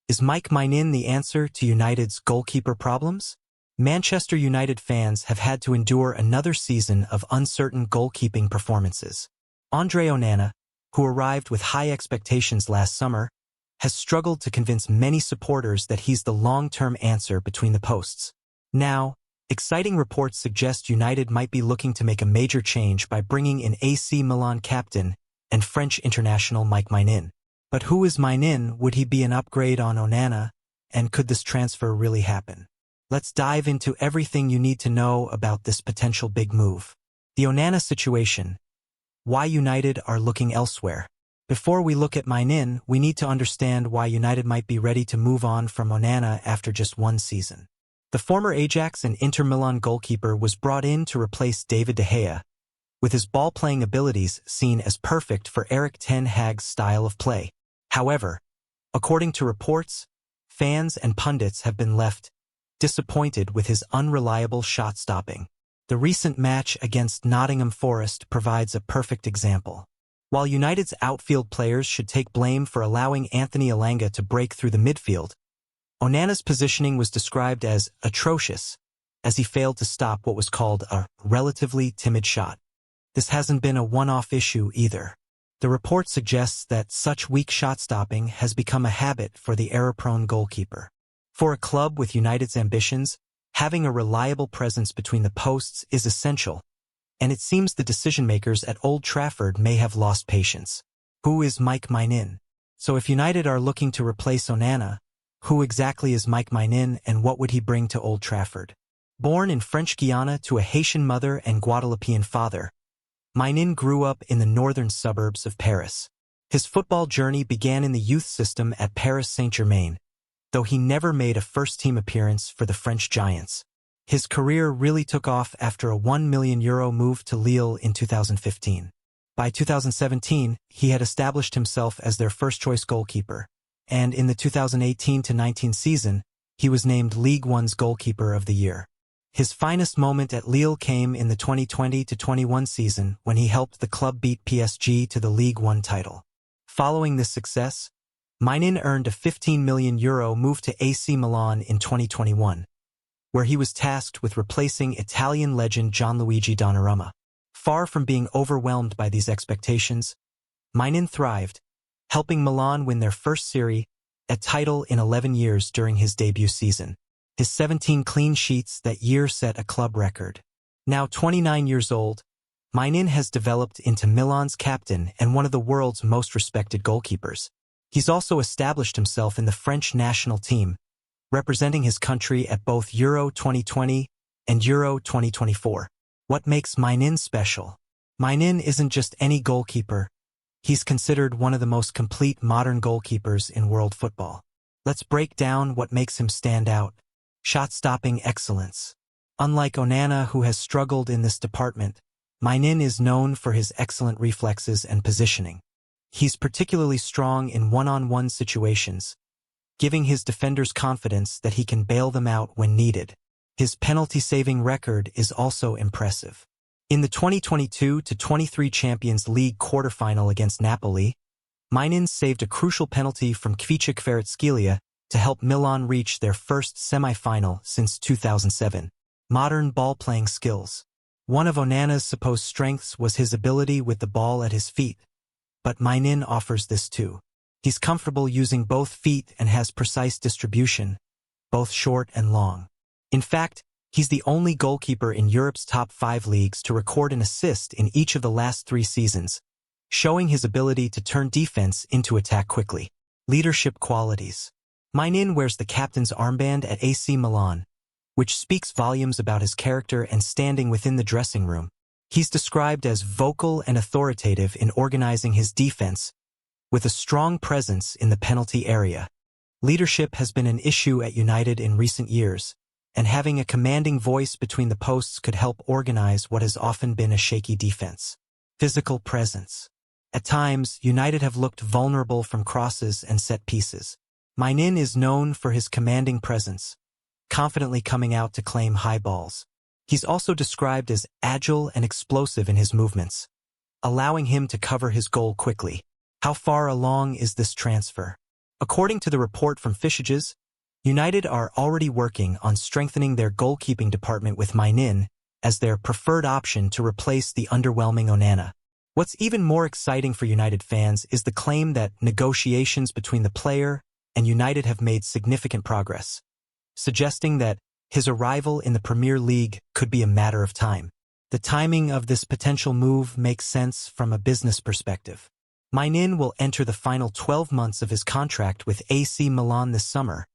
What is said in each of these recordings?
Is Maignan the answer to United's goalkeeper problems? Manchester United fans have had to endure another season of uncertain goalkeeping performances. Andre Onana, who arrived with high expectations last summer, has struggled to convince many supporters that he's the long-term answer between the posts. Now, exciting reports suggest United might be looking to make a major change by bringing in AC Milan captain and French international Maignan. But who is Maignan? Would he be an upgrade on Onana? And could this transfer really happen? Let's dive into everything you need to know about this potential big move. The Onana situation. Why United are looking elsewhere. Before we look at Maignan, we need to understand why United might be ready to move on from Onana after just one season. The former Ajax and Inter Milan goalkeeper was brought in to replace David De Gea, with his ball-playing abilities seen as perfect for Erik ten Hag's style of play. However, according to reports, fans and pundits have been left disappointed with his unreliable shot-stopping. The recent match against Nottingham Forest provides a perfect example. While United's outfield players should take blame for allowing Anthony Elanga to break through the midfield, Onana's positioning was described as atrocious, as he failed to stop what was called a relatively timid shot. This hasn't been a one-off issue either. The report suggests that such weak shot-stopping has become a habit for the error-prone goalkeeper. For a club with United's ambitions, having a reliable presence between the posts is essential, and it seems the decision-makers at Old Trafford may have lost patience. Who is Maignan? So if United are looking to replace Onana, who exactly is Maignan and what would he bring to Old Trafford? Born in French Guiana to a Haitian mother and Guadeloupean father, Maignan grew up in the northern suburbs of Paris. His football journey began in the youth system at Paris Saint-Germain, though he never made a first-team appearance for the French Giants. His career really took off after a €1 million move to Lille in 2015. By 2017, he had established himself as their first-choice goalkeeper, and in the 2018-19 season, he was named Ligue 1's Goalkeeper of the Year. His finest moment at Lille came in the 2020-21 season when he helped the club beat PSG to the Ligue 1 title. Following this success, Maignan earned a €15 million move to AC Milan in 2021, where he was tasked with replacing Italian legend Gianluigi Donnarumma. Far from being overwhelmed by these expectations, Maignan thrived, helping Milan win their first Serie A title in 11 years during his debut season. His 17 clean sheets that year set a club record. Now 29 years old, Maignan has developed into Milan's captain and one of the world's most respected goalkeepers. He's also established himself in the French national team, representing his country at both Euro 2020 and Euro 2024. What makes Maignan special? Maignan isn't just any goalkeeper. He's considered one of the most complete modern goalkeepers in world football. Let's break down what makes him stand out. Shot-stopping excellence. Unlike Onana, who has struggled in this department, Maignan is known for his excellent reflexes and positioning. He's particularly strong in one-on-one situations, giving his defenders confidence that he can bail them out when needed. His penalty-saving record is also impressive. In the 2022-23 Champions League quarterfinal against Napoli, Maignan saved a crucial penalty from Kvaratskhelia to help Milan reach their first semi-final since 2007. Modern ball-playing skills. One of Onana's supposed strengths was his ability with the ball at his feet, but Maignan offers this too. He's comfortable using both feet and has precise distribution, both short and long. In fact, he's the only goalkeeper in Europe's top 5 leagues to record an assist in each of the last 3 seasons, showing his ability to turn defense into attack quickly. Leadership qualities. Maignan wears the captain's armband at AC Milan, which speaks volumes about his character and standing within the dressing room. He's described as vocal and authoritative in organizing his defense, with a strong presence in the penalty area. Leadership has been an issue at United in recent years, and having a commanding voice between the posts could help organize what has often been a shaky defense. Physical presence. At times, United have looked vulnerable from crosses and set pieces. Maignan is known for his commanding presence, confidently coming out to claim high balls. He's also described as agile and explosive in his movements, allowing him to cover his goal quickly. How far along is this transfer? According to the report from Fishages, United are already working on strengthening their goalkeeping department with Maignan as their preferred option to replace the underwhelming Onana. What's even more exciting for United fans is the claim that negotiations between the player and United have made significant progress, suggesting that his arrival in the Premier League could be a matter of time. The timing of this potential move makes sense from a business perspective. Maignan will enter the final 12 months of his contract with AC Milan this summer,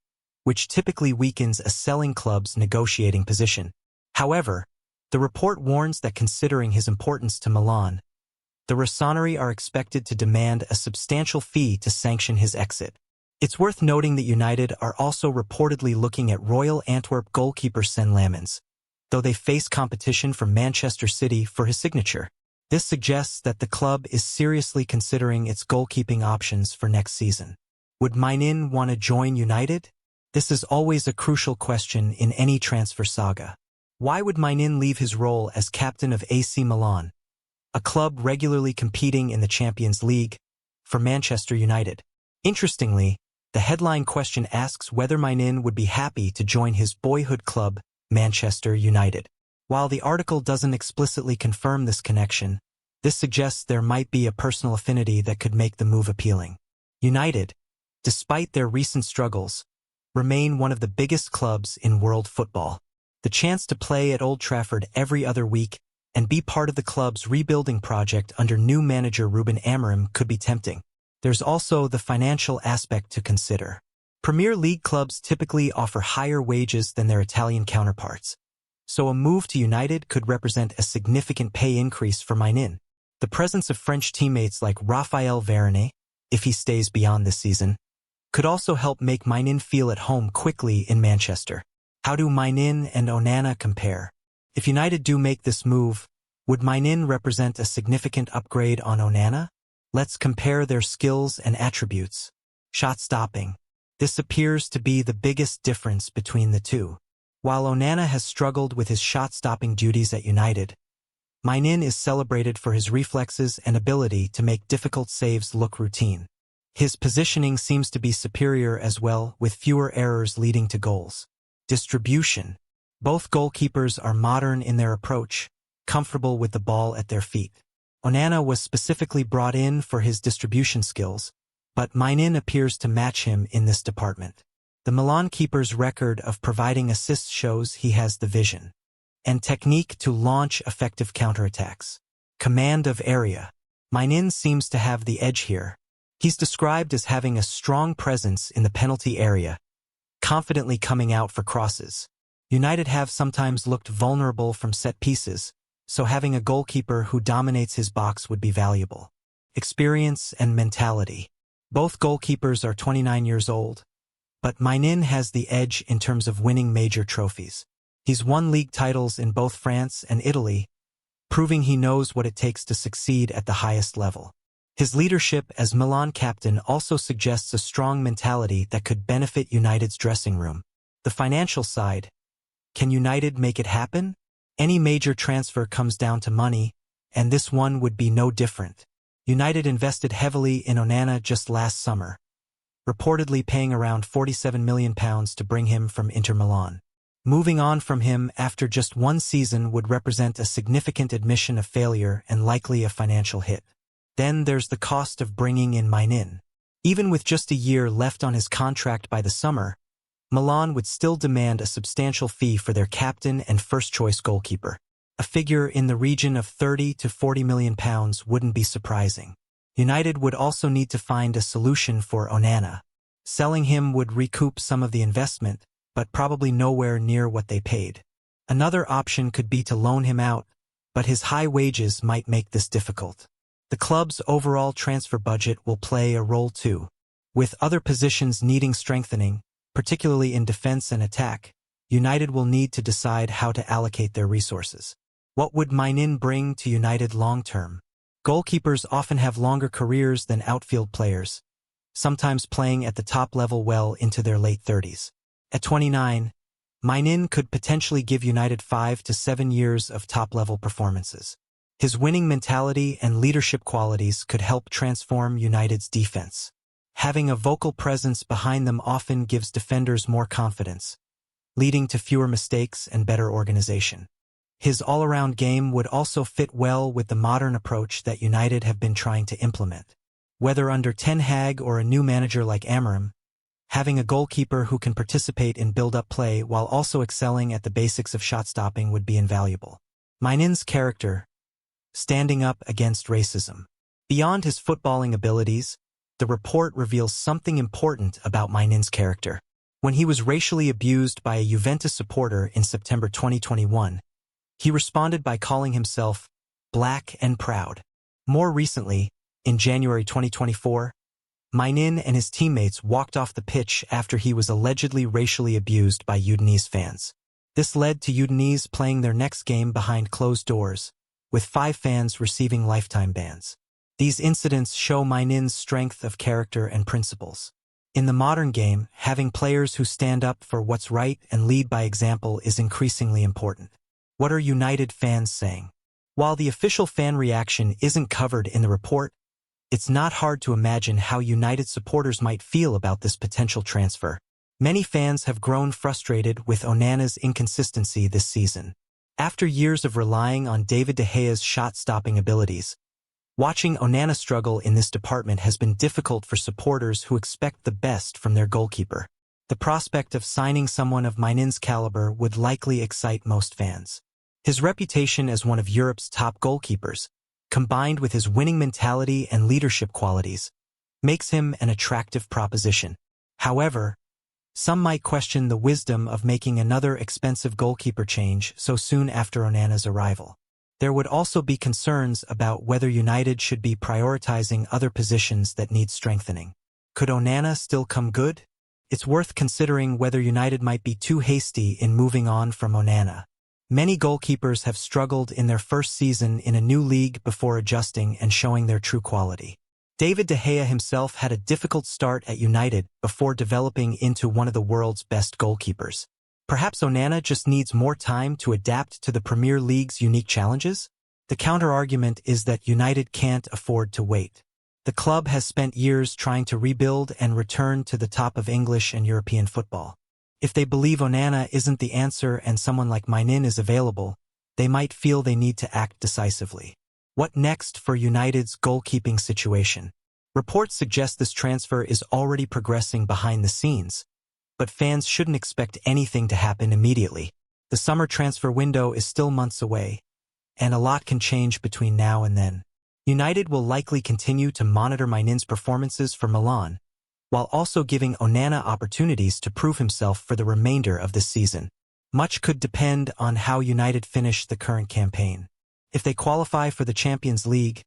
which typically weakens a selling club's negotiating position. However, the report warns that considering his importance to Milan, the Rossoneri are expected to demand a substantial fee to sanction his exit. It's worth noting that United are also reportedly looking at Royal Antwerp goalkeeper Sen Lammens, though they face competition from Manchester City for his signature. This suggests that the club is seriously considering its goalkeeping options for next season. Would Maignan want to join United? This is always a crucial question in any transfer saga. Why would Maignan leave his role as captain of AC Milan, a club regularly competing in the Champions League, for Manchester United? Interestingly, the headline question asks whether Maignan would be happy to join his boyhood club, Manchester United. While the article doesn't explicitly confirm this connection, this suggests there might be a personal affinity that could make the move appealing. United, despite their recent struggles, remain one of the biggest clubs in world football. The chance to play at Old Trafford every other week and be part of the club's rebuilding project under new manager Ruben Amorim could be tempting. There's also the financial aspect to consider. Premier League clubs typically offer higher wages than their Italian counterparts, so a move to United could represent a significant pay increase for Maignan. The presence of French teammates like Raphael Varane, if he stays beyond this season, could also help make Maignan feel at home quickly in Manchester. How do Maignan and Onana compare? If United do make this move, would Maignan represent a significant upgrade on Onana? Let's compare their skills and attributes. Shot stopping. This appears to be the biggest difference between the two. While Onana has struggled with his shot-stopping duties at United, Maignan is celebrated for his reflexes and ability to make difficult saves look routine. His positioning seems to be superior as well, with fewer errors leading to goals. Distribution. Both goalkeepers are modern in their approach, comfortable with the ball at their feet. Onana was specifically brought in for his distribution skills, but Maignan appears to match him in this department. The Milan keeper's record of providing assists shows he has the vision and technique to launch effective counterattacks. Command of area. Maignan seems to have the edge here. He's described as having a strong presence in the penalty area, confidently coming out for crosses. United have sometimes looked vulnerable from set pieces, so having a goalkeeper who dominates his box would be valuable. Experience and mentality. Both goalkeepers are 29 years old, but Maignan has the edge in terms of winning major trophies. He's won league titles in both France and Italy, proving he knows what it takes to succeed at the highest level. His leadership as Milan captain also suggests a strong mentality that could benefit United's dressing room. The financial side. Can United make it happen? Any major transfer comes down to money, and this one would be no different. United invested heavily in Onana just last summer, reportedly paying around £47 million to bring him from Inter Milan. Moving on from him after just one season would represent a significant admission of failure and likely a financial hit. Then there's the cost of bringing in Maignan. Even with just a year left on his contract by the summer, Milan would still demand a substantial fee for their captain and first-choice goalkeeper. A figure in the region of £30 to £40 million wouldn't be surprising. United would also need to find a solution for Onana. Selling him would recoup some of the investment, but probably nowhere near what they paid. Another option could be to loan him out, but his high wages might make this difficult. The club's overall transfer budget will play a role too. With other positions needing strengthening, particularly in defense and attack, United will need to decide how to allocate their resources. What would Maignan bring to United long-term? Goalkeepers often have longer careers than outfield players, sometimes playing at the top level well into their late 30s. At 29, Maignan could potentially give United 5 to 7 years of top-level performances. His winning mentality and leadership qualities could help transform United's defense. Having a vocal presence behind them often gives defenders more confidence, leading to fewer mistakes and better organization. His all-around game would also fit well with the modern approach that United have been trying to implement. Whether under Ten Hag or a new manager like Amorim, having a goalkeeper who can participate in build-up play while also excelling at the basics of shot-stopping would be invaluable. Maingin's character, standing up against racism. Beyond his footballing abilities, the report reveals something important about Maingin's character. When he was racially abused by a Juventus supporter in September 2021, he responded by calling himself black and proud. More recently, in January 2024, Maignan and his teammates walked off the pitch after he was allegedly racially abused by Udinese fans. This led to Udinese playing their next game behind closed doors, with 5 fans receiving lifetime bans. These incidents show Maignin's strength of character and principles. In the modern game, having players who stand up for what's right and lead by example is increasingly important. What are United fans saying? While the official fan reaction isn't covered in the report, it's not hard to imagine how United supporters might feel about this potential transfer. Many fans have grown frustrated with Onana's inconsistency this season. After years of relying on David De Gea's shot-stopping abilities, watching Onana struggle in this department has been difficult for supporters who expect the best from their goalkeeper. The prospect of signing someone of Maignin's caliber would likely excite most fans. His reputation as one of Europe's top goalkeepers, combined with his winning mentality and leadership qualities, makes him an attractive proposition. However, some might question the wisdom of making another expensive goalkeeper change so soon after Onana's arrival. There would also be concerns about whether United should be prioritizing other positions that need strengthening. Could Onana still come good? It's worth considering whether United might be too hasty in moving on from Onana. Many goalkeepers have struggled in their first season in a new league before adjusting and showing their true quality. David De Gea himself had a difficult start at United before developing into one of the world's best goalkeepers. Perhaps Onana just needs more time to adapt to the Premier League's unique challenges? The counter-argument is that United can't afford to wait. The club has spent years trying to rebuild and return to the top of English and European football. If they believe Onana isn't the answer and someone like Maignan is available, they might feel they need to act decisively. What next for United's goalkeeping situation? Reports suggest this transfer is already progressing behind the scenes, but fans shouldn't expect anything to happen immediately. The summer transfer window is still months away, and a lot can change between now and then. United will likely continue to monitor Maingin's performances for Milan, while also giving Onana opportunities to prove himself for the remainder of this season. Much could depend on how United finish the current campaign. If they qualify for the Champions League,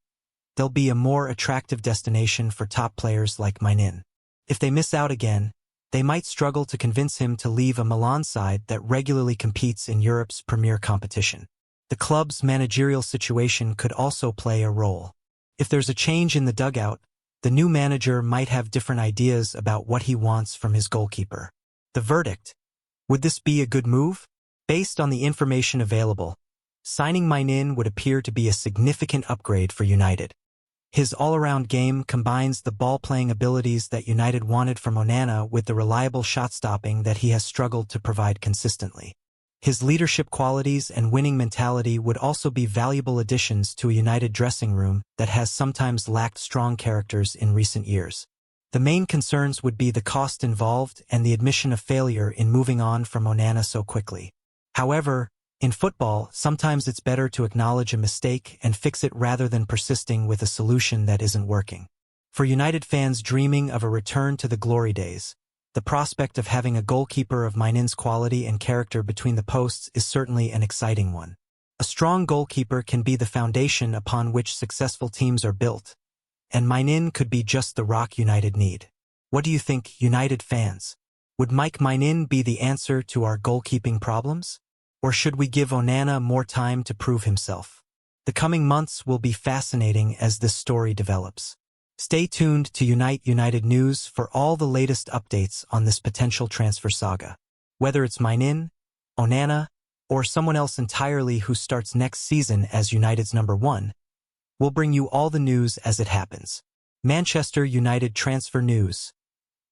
they'll be a more attractive destination for top players like Maignan. If they miss out again, they might struggle to convince him to leave a Milan side that regularly competes in Europe's premier competition. The club's managerial situation could also play a role. If there's a change in the dugout, the new manager might have different ideas about what he wants from his goalkeeper. The verdict: would this be a good move? Based on the information available, signing Maignan would appear to be a significant upgrade for United. His all-around game combines the ball-playing abilities that United wanted from Onana with the reliable shot-stopping that he has struggled to provide consistently. His leadership qualities and winning mentality would also be valuable additions to a United dressing room that has sometimes lacked strong characters in recent years. The main concerns would be the cost involved and the admission of failure in moving on from Onana so quickly. However, in football, sometimes it's better to acknowledge a mistake and fix it rather than persisting with a solution that isn't working. For United fans dreaming of a return to the glory days, the prospect of having a goalkeeper of Maingin's quality and character between the posts is certainly an exciting one. A strong goalkeeper can be the foundation upon which successful teams are built, and Maignan could be just the rock United need. What do you think, United fans? Would Maignan be the answer to our goalkeeping problems? Or should we give Onana more time to prove himself? The coming months will be fascinating as this story develops. Stay tuned to United News for all the latest updates on this potential transfer saga. Whether it's Maignan, Onana, or someone else entirely who starts next season as United's #1, we'll bring you all the news as it happens. Manchester United transfer news.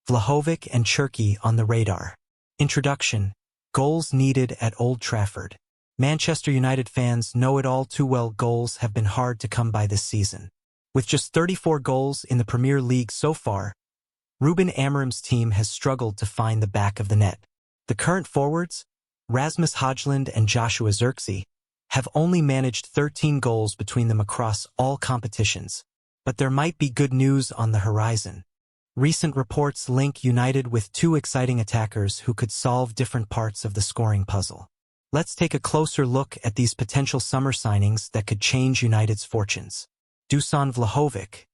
Vlahovic and Cherki on the radar. Introduction. Goals needed at Old Trafford. Manchester United fans know it all too well. Goals have been hard to come by this season. With just 34 goals in the Premier League so far, Ruben Amorim's team has struggled to find the back of the net. The current forwards, Rasmus Højlund and Joshua Zirkzee, have only managed 13 goals between them across all competitions. But there might be good news on the horizon. Recent reports link United with two exciting attackers who could solve different parts of the scoring puzzle. Let's take a closer look at these potential summer signings that could change United's fortunes. Dusan Vlahovic,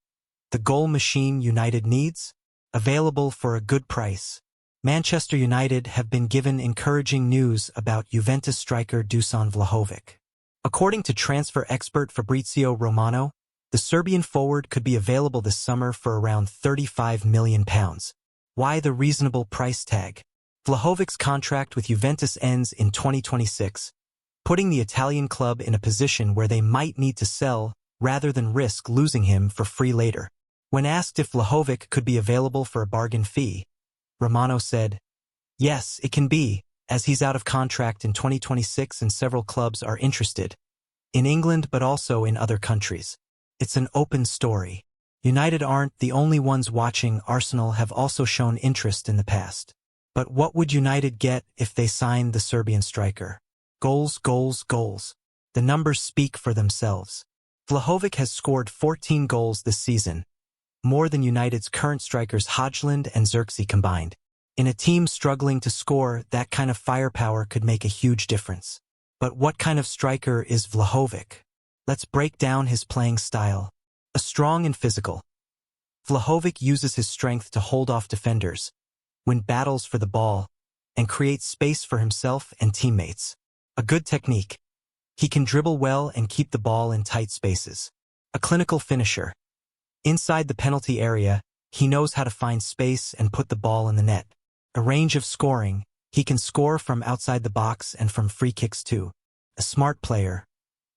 the goal machine United needs, available for a good price. Manchester United have been given encouraging news about Juventus striker Dusan Vlahovic. According to transfer expert Fabrizio Romano, the Serbian forward could be available this summer for around £35 million. Why the reasonable price tag? Vlahovic's contract with Juventus ends in 2026, putting the Italian club in a position where they might need to sell rather than risk losing him for free later. When asked if Vlahovic could be available for a bargain fee, Romano said, "Yes, it can be, as he's out of contract in 2026 and several clubs are interested. In England but also in other countries. It's an open story. United aren't the only ones watching. Arsenal have also shown interest in the past. But what would United get if they signed the Serbian striker? Goals, goals, goals. The numbers speak for themselves. Vlahovic has scored 14 goals this season, more than United's current strikers Højlund and Zirkzee combined. In a team struggling to score, that kind of firepower could make a huge difference. But what kind of striker is Vlahovic? Let's break down his playing style. A strong and physical. Vlahovic uses his strength to hold off defenders, win battles for the ball, and create space for himself and teammates. A good technique. He can dribble well and keep the ball in tight spaces. A clinical finisher. Inside the penalty area, he knows how to find space and put the ball in the net. A range of scoring. He can score from outside the box and from free kicks too. A smart player.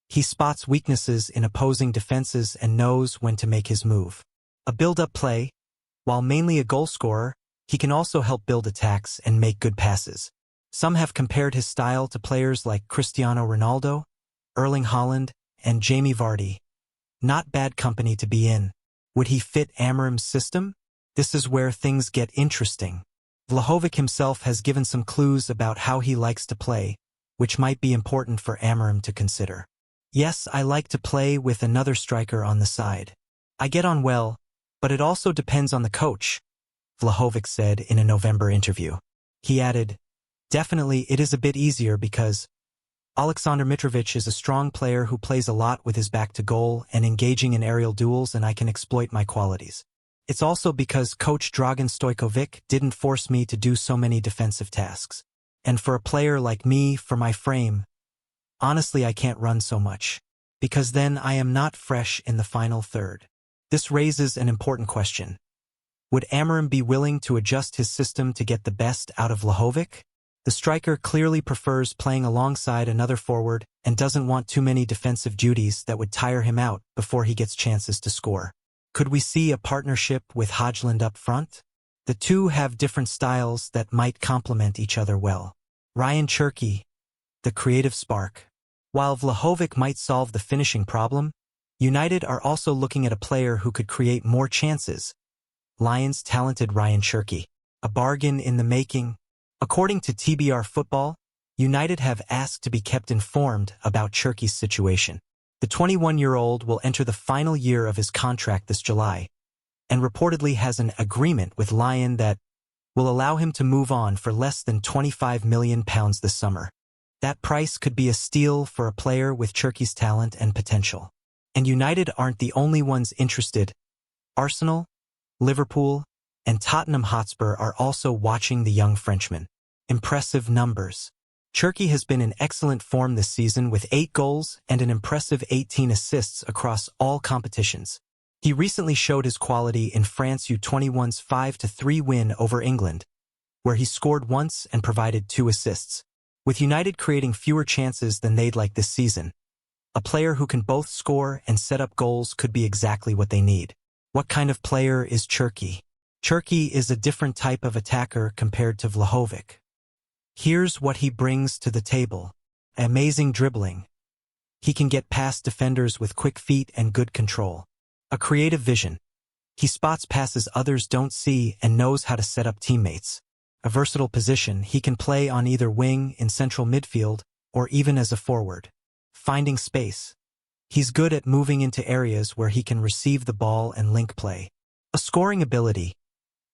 He spots weaknesses in opposing defenses and knows when to make his move. A build-up play. While mainly a goal scorer, he can also help build attacks and make good passes. Some have compared his style to players like Cristiano Ronaldo, Erling Haaland, and Jamie Vardy. Not bad company to be in. Would he fit Amorim's system? This is where things get interesting. Vlahovic himself has given some clues about how he likes to play, which might be important for Amorim to consider. "Yes, I like to play with another striker on the side. I get on well, but it also depends on the coach," Vlahovic said in a November interview. He added, "Definitely it is a bit easier because Aleksandar Mitrovic is a strong player who plays a lot with his back to goal and engaging in aerial duels, and I can exploit my qualities. It's also because Coach Dragan Stojkovic didn't force me to do so many defensive tasks. And for a player like me, for my frame, honestly I can't run so much, because then I am not fresh in the final third." This raises an important question. Would Amorim be willing to adjust his system to get the best out of Vlahovic? The striker clearly prefers playing alongside another forward and doesn't want too many defensive duties that would tire him out before he gets chances to score. Could we see a partnership with Højlund up front? The two have different styles that might complement each other well. Ryan Cherki, the creative spark. While Vlahovic might solve the finishing problem, United are also looking at a player who could create more chances. Lions' talented Ryan Cherki. A bargain in the making. According to TBR Football, United have asked to be kept informed about Cherki's situation. The 21-year-old will enter the final year of his contract this July, and reportedly has an agreement with Lyon that will allow him to move on for less than £25 million this summer. That price could be a steal for a player with Cherki's talent and potential. And United aren't the only ones interested. Arsenal, Liverpool, and Tottenham Hotspur are also watching the young Frenchman. Impressive numbers. Cherki has been in excellent form this season with 8 goals and an impressive 18 assists across all competitions. He recently showed his quality in France U21's 5-3 win over England, where he scored once and provided 2 assists. With United creating fewer chances than they'd like this season, a player who can both score and set up goals could be exactly what they need. What kind of player is Cherki? Cherki is a different type of attacker compared to Vlahovic. Here's what he brings to the table. Amazing dribbling. He can get past defenders with quick feet and good control. A creative vision. He spots passes others don't see and knows how to set up teammates. A versatile position. He can play on either wing, in central midfield, or even as a forward. Finding space. He's good at moving into areas where he can receive the ball and link play. A scoring ability.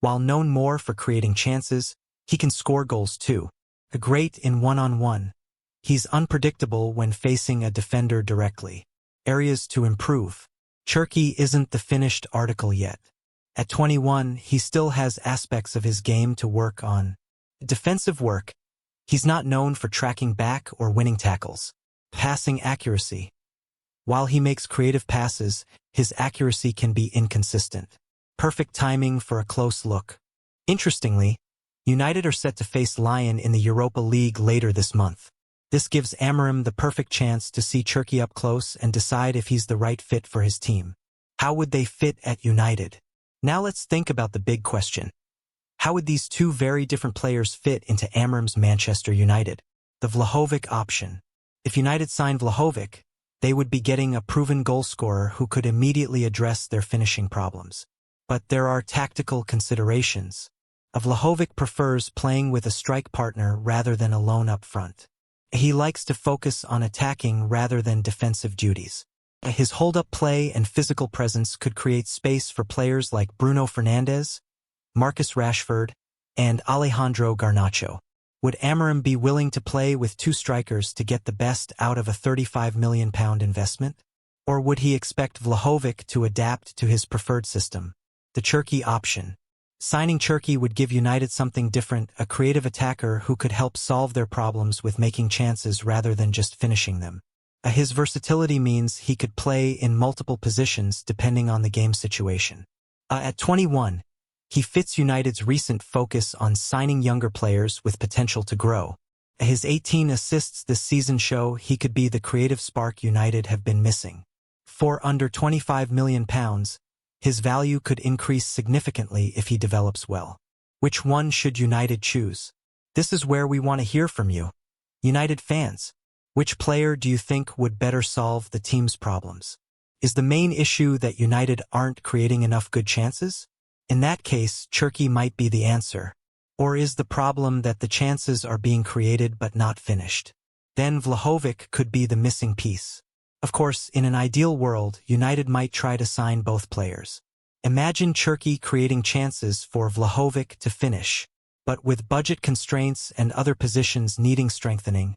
While known more for creating chances, he can score goals too. A great in one-on-one. He's unpredictable when facing a defender directly. Areas to improve. Cherki isn't the finished article yet. At 21, he still has aspects of his game to work on. Defensive work. He's not known for tracking back or winning tackles. Passing accuracy. While he makes creative passes, his accuracy can be inconsistent. Perfect timing for a close look. Interestingly, United are set to face Lyon in the Europa League later this month. This gives Amorim the perfect chance to see Cherki up close and decide if he's the right fit for his team. How would they fit at United? Now let's think about the big question. How would these two very different players fit into Amorim's Manchester United? The Vlahovic option. If United signed Vlahovic, they would be getting a proven goalscorer who could immediately address their finishing problems. But there are tactical considerations. Vlahovic prefers playing with a strike partner rather than alone up front. He likes to focus on attacking rather than defensive duties. His hold-up play and physical presence could create space for players like Bruno Fernandes, Marcus Rashford, and Alejandro Garnacho. Would Amorim be willing to play with two strikers to get the best out of a £35 million investment? Or would he expect Vlahovic to adapt to his preferred system? The Cherki option. Signing Cherki would give United something different, a creative attacker who could help solve their problems with making chances rather than just finishing them. His versatility means he could play in multiple positions depending on the game situation. At 21, he fits United's recent focus on signing younger players with potential to grow. His 18 assists this season show he could be the creative spark United have been missing. For under £25 million, his value could increase significantly if he develops well. Which one should United choose? This is where we want to hear from you. United fans, which player do you think would better solve the team's problems? Is the main issue that United aren't creating enough good chances? In that case, Cherki might be the answer. Or is the problem that the chances are being created but not finished? Then Vlahovic could be the missing piece. Of course, in an ideal world, United might try to sign both players. Imagine Cherki creating chances for Vlahovic to finish. But with budget constraints and other positions needing strengthening,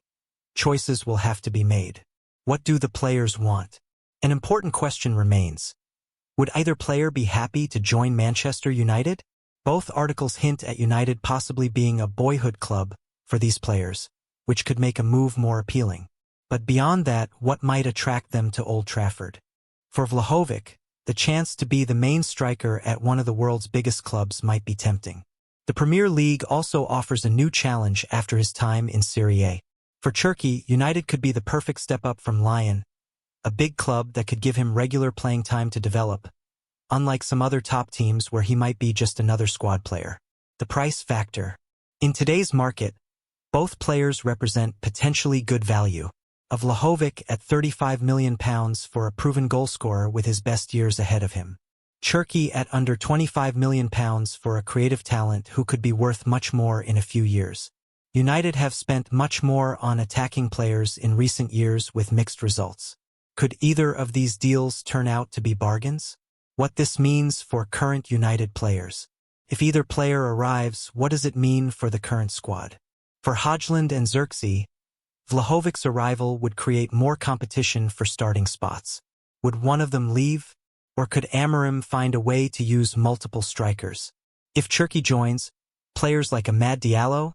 choices will have to be made. What do the players want? An important question remains. Would either player be happy to join Manchester United? Both articles hint at United possibly being a boyhood club for these players, which could make a move more appealing. But beyond that, what might attract them to Old Trafford? For Vlahovic, the chance to be the main striker at one of the world's biggest clubs might be tempting. The Premier League also offers a new challenge after his time in Serie A. For Cherki, United could be the perfect step up from Lyon, a big club that could give him regular playing time to develop, unlike some other top teams where he might be just another squad player. The price factor. In today's market, both players represent potentially good value. Vlahovic at £35 million for a proven goalscorer with his best years ahead of him. Cherki at under £25 million for a creative talent who could be worth much more in a few years. United have spent much more on attacking players in recent years with mixed results. Could either of these deals turn out to be bargains? What this means for current United players. If either player arrives, what does it mean for the current squad? For Højlund and Xerxes, Vlahovic's arrival would create more competition for starting spots. Would one of them leave? Or could Amorim find a way to use multiple strikers? If Cherki joins, players like Amad Diallo,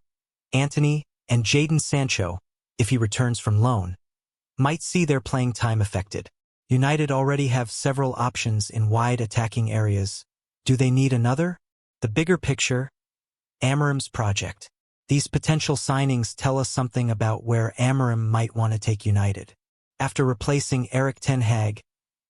Antony, and Jadon Sancho, if he returns from loan, might see their playing time affected. United already have several options in wide attacking areas. Do they need another? The bigger picture, Amorim's project. These potential signings tell us something about where Amorim might want to take United. After replacing Erik Ten Hag,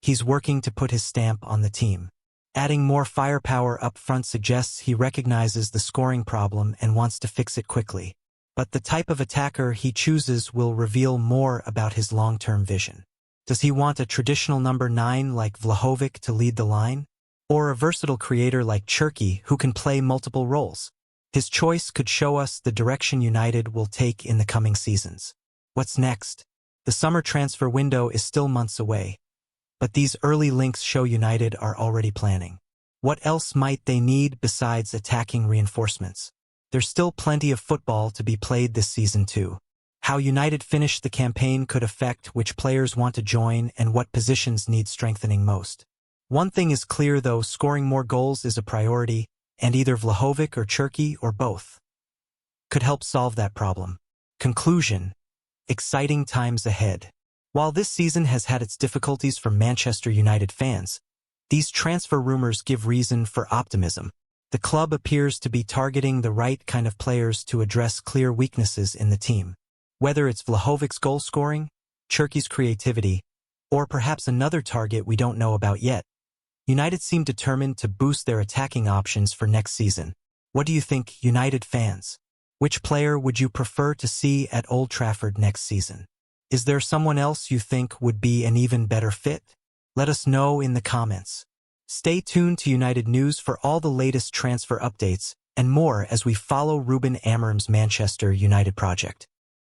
he's working to put his stamp on the team. Adding more firepower up front suggests he recognizes the scoring problem and wants to fix it quickly. But the type of attacker he chooses will reveal more about his long-term vision. Does he want a traditional number 9 like Vlahovic to lead the line? Or a versatile creator like Cherki who can play multiple roles? His choice could show us the direction United will take in the coming seasons. What's next? The summer transfer window is still months away, but these early links show United are already planning. What else might they need besides attacking reinforcements? There's still plenty of football to be played this season too. How United finish the campaign could affect which players want to join and what positions need strengthening most. One thing is clear though, scoring more goals is a priority, and either Vlahovic or Cherki or both could help solve that problem. Conclusion: exciting times ahead. While this season has had its difficulties for Manchester United fans, these transfer rumors give reason for optimism. The club appears to be targeting the right kind of players to address clear weaknesses in the team. Whether it's Vlahovic's goal scoring, Cherki's creativity, or perhaps another target we don't know about yet, United seem determined to boost their attacking options for next season. What do you think, United fans? Which player would you prefer to see at Old Trafford next season? Is there someone else you think would be an even better fit? Let us know in the comments. Stay tuned to United News for all the latest transfer updates and more as we follow Ruben Amorim's Manchester United project.